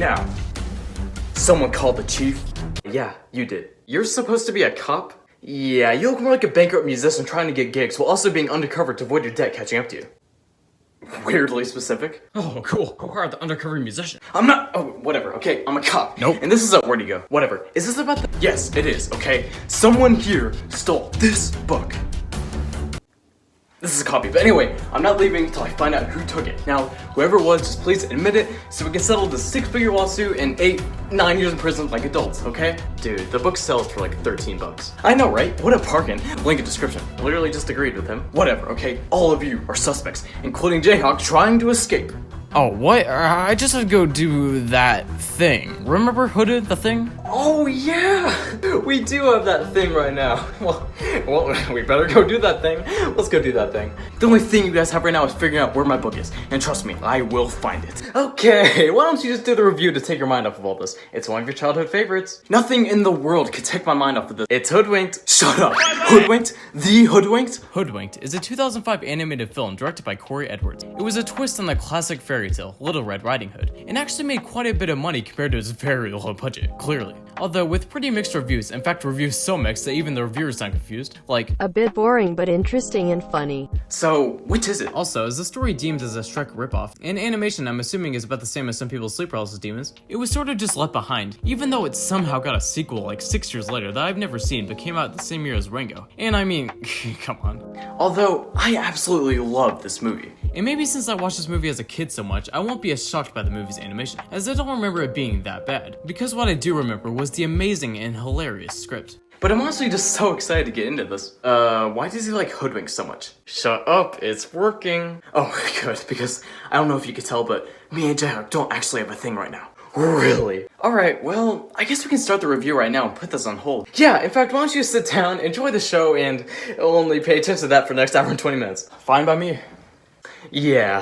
now. Someone called the chief? Yeah, you did. You're supposed to be a cop? Yeah, you look more like a bankrupt musician trying to get gigs while also being undercover to avoid your debt catching up to you. Weirdly specific. Oh, cool. Who are the undercover musician? I'm not- oh, whatever, okay, I'm a cop. Nope. And this is a- where'd he go? Whatever. Is this about the- Yes, it is, okay? Someone here stole this book. This is a copy, but anyway, I'm not leaving until I find out who took it. Now, whoever it was, just please admit it so we can settle this 6-figure lawsuit and 9 years in prison like adults, okay? Dude, the book sells for like 13 bucks. I know, right? What a bargain. Link in description. Literally just agreed with him. Whatever, okay? All of you are suspects, including Jayhawk trying to escape. Oh, what? I just had to go do that thing. Remember Hooded, the thing? Oh yeah, we do have that thing right now. Well, we better go do that thing. Let's go do that thing. The only thing you guys have right now is figuring out where my book is. And trust me, I will find it. Okay, why don't you just do the review to take your mind off of all this? It's one of your childhood favorites. Nothing in the world could take my mind off of this. It's Hoodwinked. Shut up. Hoodwinked? The Hoodwinked? Hoodwinked is a 2005 animated film directed by Corey Edwards. It was a twist on the classic fairy tale, Little Red Riding Hood, and actually made quite a bit of money compared to its very low budget, clearly. Although with pretty mixed reviews, in fact reviews so mixed that even the reviewers sound confused, like, a bit boring but interesting and funny. So, which is it? Also, is the story deemed as a Shrek ripoff? And animation, I'm assuming, is about the same as some people's sleep paralysis demons. It was sort of just left behind, even though it somehow got a sequel like 6 years later that I've never seen but came out the same year as Ringo. And I mean, come on. Although, I absolutely love this movie. And maybe since I watched this movie as a kid so much, I won't be as shocked by the movie's animation, as I don't remember it being that bad. Because what I do remember was the amazing and hilarious script. But I'm honestly just so excited to get into this. Why does he like Hoodwink so much? Shut up, it's working. Oh, good, because I don't know if you could tell, but me and Jayhawk don't actually have a thing right now. Really? Alright, well, I guess we can start the review right now and put this on hold. Yeah, in fact, why don't you sit down, enjoy the show, and only pay attention to that for the next hour and 20 minutes. Fine by me. Yeah,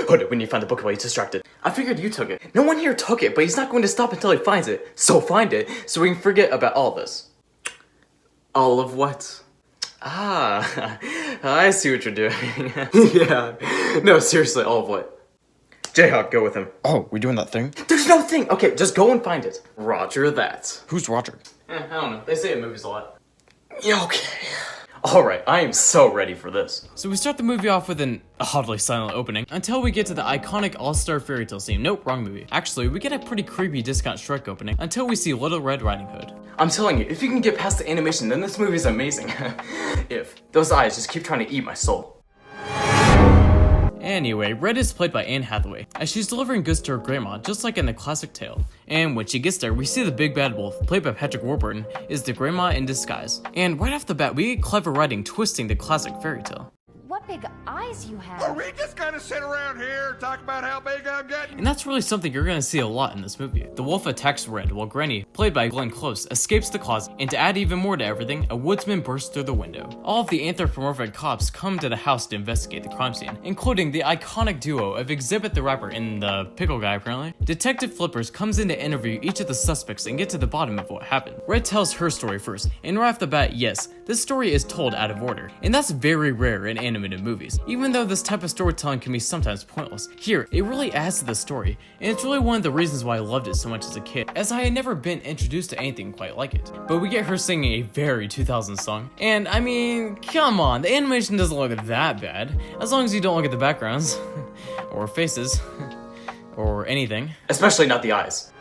Hood, when you find the book while he's distracted. I figured you took it. No one here took it, but he's not going to stop until he finds it. So find it, so we can forget about all this. All of what? Ah, I see what you're doing. Yeah, no, seriously, all of what? Jayhawk, go with him. Oh, we doing that thing? There's no thing! Okay, just go and find it. Roger that. Who's Roger? I don't know, they say it in movies a lot. Yeah, okay. Alright, I am so ready for this. So we start the movie off with an oddly silent opening until we get to the iconic all-star fairy tale scene. Nope, wrong movie. Actually, we get a pretty creepy discount Shrek opening until we see Little Red Riding Hood. I'm telling you, if you can get past the animation, then this movie is amazing. If. Those eyes just keep trying to eat my soul. Anyway, Red is played by Anne Hathaway, as she's delivering goods to her grandma, just like in the classic tale. And when she gets there, we see the big bad wolf, played by Patrick Warburton, is the grandma in disguise. And right off the bat, we get clever writing twisting the classic fairy tale. What big eyes you have. Well, we just kind of sit around here and talk about how big I'm getting. And that's really something you're gonna see a lot in this movie. The wolf attacks Red, while Granny, played by Glenn Close, escapes the closet, and to add even more to everything, a woodsman bursts through the window. All of the anthropomorphic cops come to the house to investigate the crime scene, including the iconic duo of Exhibit the Rapper and the Pickle Guy apparently. Detective Flippers comes in to interview each of the suspects and get to the bottom of what happened. Red tells her story first, and right off the bat, yes, this story is told out of order, and that's very rare in animated movies. Even though this type of storytelling can be sometimes pointless, here, it really adds to the story, and it's really one of the reasons why I loved it so much as a kid, as I had never been introduced to anything quite like it. But we get her singing a very 2000s song, and I mean, come on, the animation doesn't look that bad, as long as you don't look at the backgrounds, or faces, or anything. Especially not the eyes.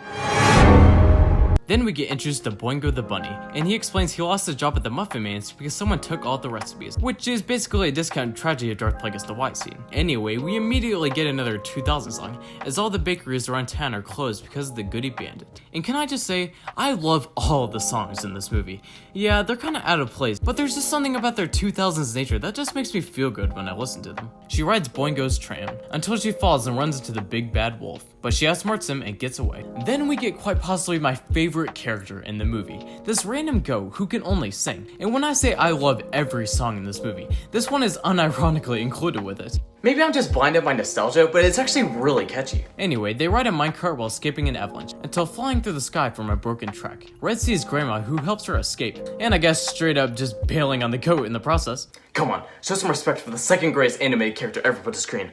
Then we get introduced to Boingo the Bunny, and he explains he lost his job at the Muffin Man's because someone took all the recipes, which is basically a discounted tragedy of Darth Plagueis the White scene. Anyway, we immediately get another 2000 song, as all the bakeries around town are closed because of the Goody Bandit. And can I just say, I love all of the songs in this movie. Yeah, they're kinda out of place, but there's just something about their 2000s nature that just makes me feel good when I listen to them. She rides Boingo's tram, until she falls and runs into the big bad wolf, but she outsmarts him and gets away. Then we get quite possibly my favorite character in the movie, this random goat who can only sing. And when I say I love every song in this movie, this one is unironically included with it. Maybe I'm just blinded by nostalgia, but it's actually really catchy. Anyway, they ride a minecart while escaping an avalanche, until flying through the sky from a broken track. Red sees Grandma, who helps her escape, and I guess straight up just bailing on the goat in the process. Come on, show some respect for the second greatest animated character ever put to screen.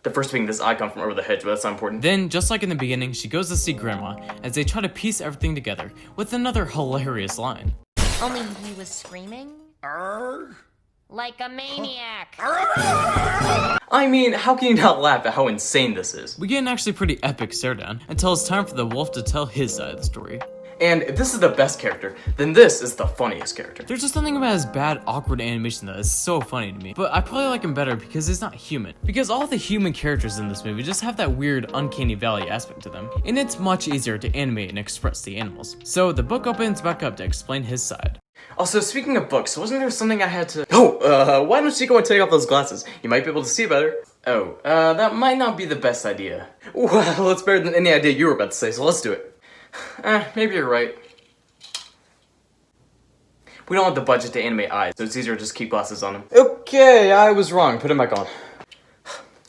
The first being this icon from over the hedge, but that's not important. Then, just like in the beginning, she goes to see Grandma as they try to piece everything together with another hilarious line. Only he was screaming like a maniac. I mean, how can you not laugh at how insane this is? We get an actually pretty epic stare down until it's time for the wolf to tell his side of the story. And if this is the best character, then this is the funniest character. There's just something about his bad, awkward animation that is so funny to me, but I probably like him better because he's not human. Because all the human characters in this movie just have that weird, uncanny valley aspect to them, and it's much easier to animate and express the animals. So the book opens back up to explain his side. Also, speaking of books, wasn't there something I had to... why don't you go and take off those glasses? You might be able to see better. That might not be the best idea. Well, it's better than any idea you were about to say, so let's do it. Maybe you're right. We don't have the budget to animate eyes, so it's easier to just keep glasses on him. Okay, I was wrong. Put him back on.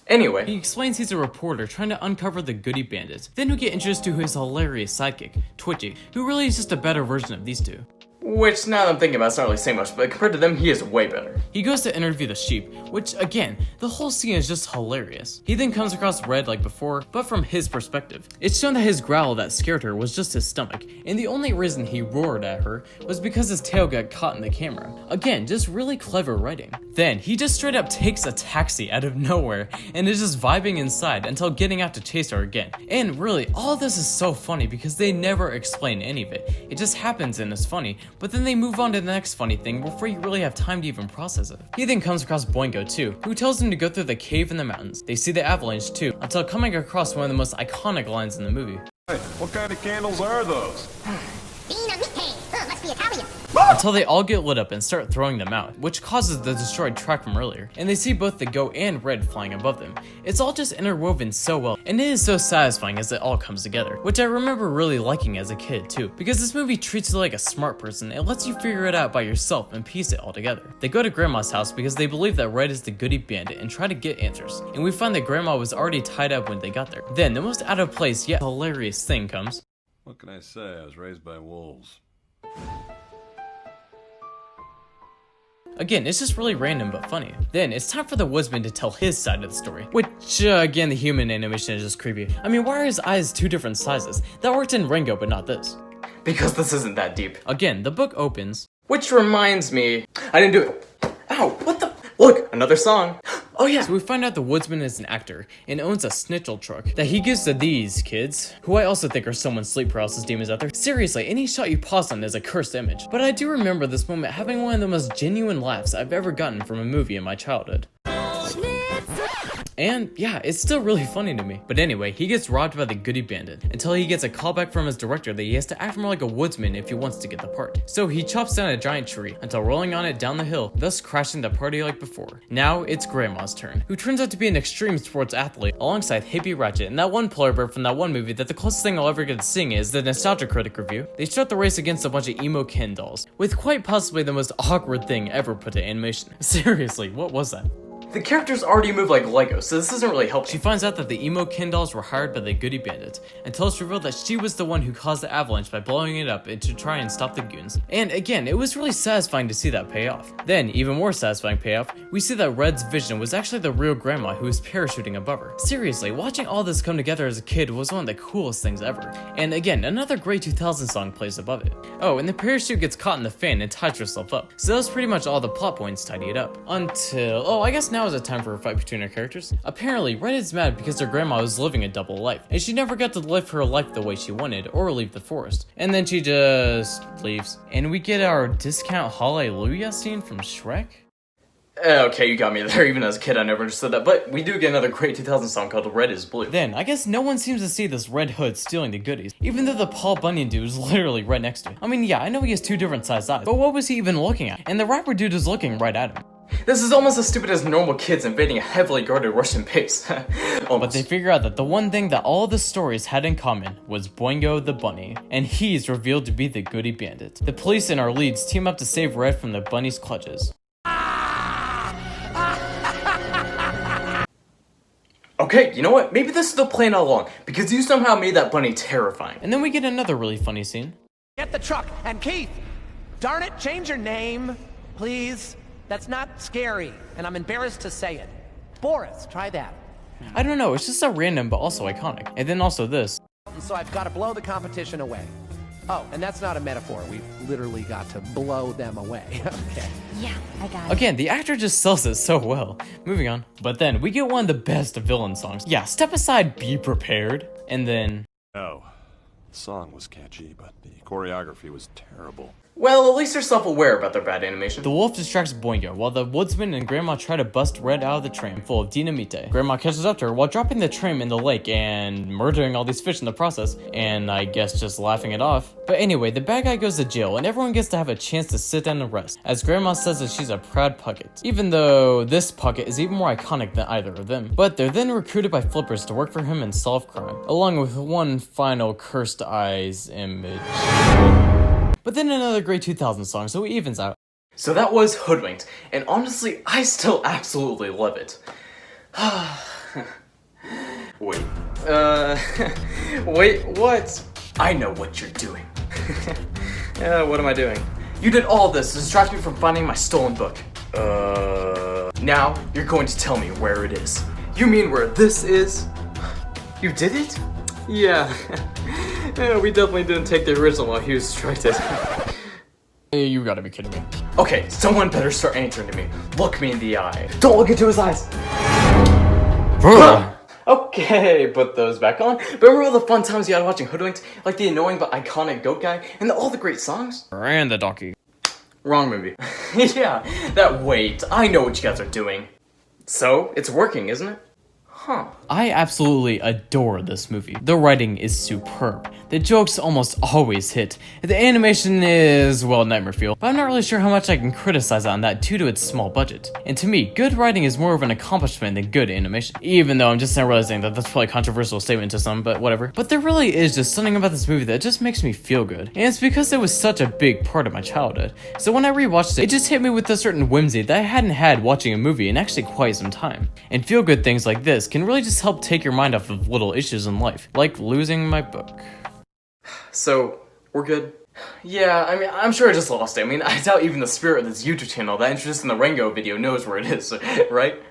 Anyway. He explains he's a reporter trying to uncover the Goody Bandits. Then we get introduced to his hilarious sidekick, Twitchy, who really is just a better version of these two. Which, now that I'm thinking about it, it's not really saying much, but compared to them, he is way better. He goes to interview the sheep, which, again, the whole scene is just hilarious. He then comes across Red like before, but from his perspective. It's shown that his growl that scared her was just his stomach, and the only reason he roared at her was because his tail got caught in the camera. Again, just really clever writing. Then, he just straight up takes a taxi out of nowhere, and is just vibing inside until getting out to chase her again. And really, all of this is so funny because they never explain any of it. It just happens and is funny, but then they move on to the next funny thing before you really have time to even process it. He then comes across Boingo too, who tells him to go through the cave in the mountains. They see the avalanche too, until coming across one of the most iconic lines in the movie. Hey, what kind of candles are those? Beane must be Italian. Until they all get lit up and start throwing them out, which causes the destroyed track from earlier, and they see both the goat and Red flying above them. It's all just interwoven so well, and it is so satisfying as it all comes together, which I remember really liking as a kid too, because this movie treats you like a smart person and lets you figure it out by yourself and piece it all together. They go to Grandma's house because they believe that Red is the Goody Bandit and try to get answers, and we find that Grandma was already tied up when they got there. Then the most out of place yet hilarious thing comes. What can I say? I was raised by wolves. Again, it's just really random but funny. Then, it's time for the woodsman to tell his side of the story. Which, again, the human animation is just creepy. I mean, why are his eyes two different sizes? That worked in Ringo, but not this. Because this isn't that deep. Again, the book opens. Which reminds me... I didn't do it. Ow, what the... Look, another song. Oh yeah. So we find out the woodsman is an actor and owns a snitchel truck that he gives to these kids, who I also think are someone's sleep paralysis demons out there. Seriously, any shot you pause on is a cursed image. But I do remember this moment having one of the most genuine laughs I've ever gotten from a movie in my childhood. And yeah, it's still really funny to me. But anyway, he gets robbed by the Goody Bandit until he gets a callback from his director that he has to act more like a woodsman if he wants to get the part. So he chops down a giant tree until rolling on it down the hill, thus crashing the party like before. Now it's Grandma's turn, who turns out to be an extreme sports athlete alongside Hippie Ratchet and that one polar bear from that one movie that the closest thing I'll ever get to seeing is the Nostalgia Critic review. They start the race against a bunch of emo Ken dolls, with quite possibly the most awkward thing ever put to animation. Seriously, what was that? The characters already move like Legos, so this doesn't really help. She finds out that the emo Ken dolls were hired by the Goody Bandit, until it's revealed that she was the one who caused the avalanche by blowing it up to try and stop the goons. And again, it was really satisfying to see that pay off. Then, even more satisfying payoff, we see that Red's vision was actually the real Grandma who was parachuting above her. Seriously, watching all this come together as a kid was one of the coolest things ever. And again, another great 2000 song plays above it. Oh, and the parachute gets caught in the fan and ties herself up. So that was pretty much all the plot points tidy it up. Until, I guess now is a time for a fight between our characters. Apparently, Red is mad because their grandma was living a double life, and she never got to live her life the way she wanted, or leave the forest. And then she just leaves. And we get our discount hallelujah scene from Shrek? Okay, you got me there. Even as a kid, I never understood that. But we do get another great 2000 song called Red is Blue. Then, I guess no one seems to see this Red Hood stealing the goodies, even though the Paul Bunyan dude is literally right next to him. I mean, yeah, I know he has two different sized eyes, but what was he even looking at? And the rapper dude is looking right at him. This is almost as stupid as normal kids invading a heavily guarded Russian base. But they figure out that the one thing that all the stories had in common was Boingo the bunny, and he's revealed to be the Goody Bandit. The police and our leads team up to save Red from the bunny's clutches. Okay, you know what? Maybe this is the plan all along, because you somehow made that bunny terrifying. And then we get another really funny scene. Get the truck, and Keith, darn it, change your name, please. That's not scary, and I'm embarrassed to say it. Boris, try that. I don't know, it's just so random but also iconic. And then also this. So I've got to blow the competition away. Oh, and that's not a metaphor. We've literally got to blow them away. Okay. Yeah, I got it. Again, the actor just sells it so well. Moving on. But then we get one of the best villain songs. Yeah, Step Aside, Be Prepared. And then... No. The song was catchy, but the choreography was terrible. Well, at least they're self-aware about their bad animation. The wolf distracts Boingo while the woodsman and Grandma try to bust Red out of the tram full of dinamite. Grandma catches up to her while dropping the tram in the lake and murdering all these fish in the process, and I guess just laughing it off. But anyway, the bad guy goes to jail and everyone gets to have a chance to sit down and rest, as Grandma says that she's a proud Puckett, even though this Puckett is even more iconic than either of them. But they're then recruited by Flippers to work for him and solve crime, along with one final cursed eyes image. But then another great 2000 song, so it evens out. So that was Hoodwinked, and honestly, I still absolutely love it. Wait. Wait, what? I know what you're doing. What am I doing? You did all this to distract me from finding my stolen book. Now, you're going to tell me where it is. You mean where this is? You did it? Yeah. Yeah, we definitely didn't take the original while he was distracted. Hey, you gotta be kidding me. Okay, someone better start answering to me. Look me in the eye. Don't look into his eyes. Okay, put those back on. But remember all the fun times you had watching Hoodwinked? Like the annoying but iconic goat guy? And all the great songs? And the donkey. Wrong movie. Yeah, that wait. I know what you guys are doing. So, it's working, isn't it? Huh. I absolutely adore this movie. The writing is superb. The jokes almost always hit. The animation is, well, nightmare fuel, but I'm not really sure how much I can criticize on that due to its small budget. And to me, good writing is more of an accomplishment than good animation. Even though I'm just now realizing that that's probably a controversial statement to some, but whatever. But there really is just something about this movie that just makes me feel good. And it's because it was such a big part of my childhood. So when I rewatched it, it just hit me with a certain whimsy that I hadn't had watching a movie in actually quite some time. And feel good things like this can really just help take your mind off of little issues in life, like losing my book. So, we're good? Yeah, I mean, I'm sure I just lost it. I mean, I doubt even the spirit of this YouTube channel that introduced in the Rango video knows where it is, right?